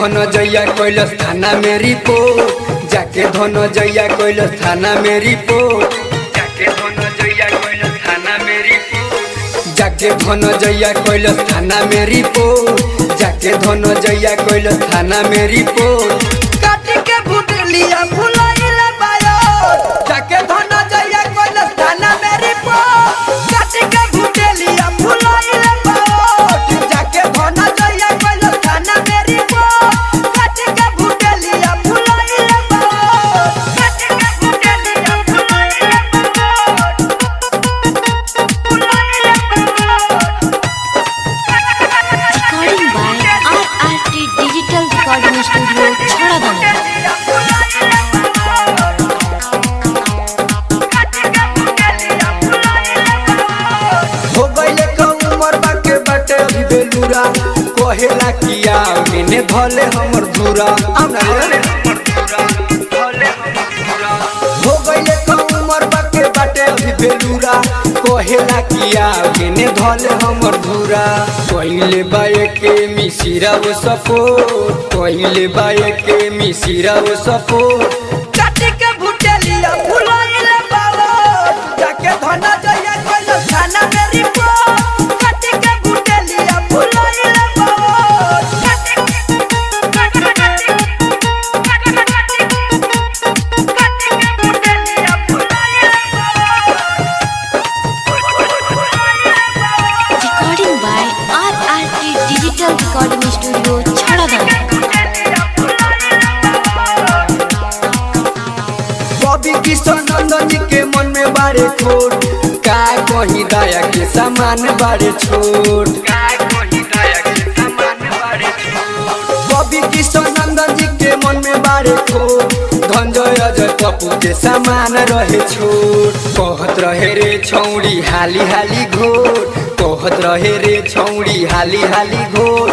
धनजैया कैलस थाना में रिपोर्ट, जाके धनजैया कैलस थाना में रिपोर्ट, जाके धनजैया कैलस थाना में रिपोर्ट, जाके धनजैया कैलस थाना में रिपोर्ट, जाके धनजैया कैलस थाना में रिपोर्ट। काट के भुटलिया फुलाइला बायो, जाके धनजैया कैलस थाना में रिपोर्ट, काट के भुटलिया फुलाइला बायो, जाके धनजैया कैलस थाना में रिपोर्ट, काट के भुटलिया फुलाइला बायो, काट के भुटलिया फुलाइला बायो, फुलाइला बायो। Recording by RRT Digital Recording Studio, Chharadan। हो गइले कउमर बाके बाटे अभी बेलूरा, कहेला किया मैंने भले हमर धूरा। हो गइले कउमर बाके बाटे अभी बेलूरा, कहेला किया मैंने भले हमर धूरा। पहिले बाए के मिसिरा वो सपोर्ट, पहिले बाए के मिसिरा वो सपोर्ट, काट के भुटलिया फुलाइला बाबा, जाके धनजैया कैलस थाना में रिपोर्ट, काट के भुटलिया फुलाइला बाबा, काट के भुटलिया फुलाइला Recording by RRT Digital Recording Studio, Chharadan। Bobby Kishan Nandan ji के मन में बारे खोट, का कहीं दया के सामान बारे छोट, का कहीं दया के सामान बारे छोट। बॉबी किशन नंदन जी के मन में बारे खोट, धनजय अजय पप्पू के सामान रहे छोट। कहत रहे रे छौड़ी हाली हाली घोट, कहत रहे रे छौड़ी हाली हाली घोट,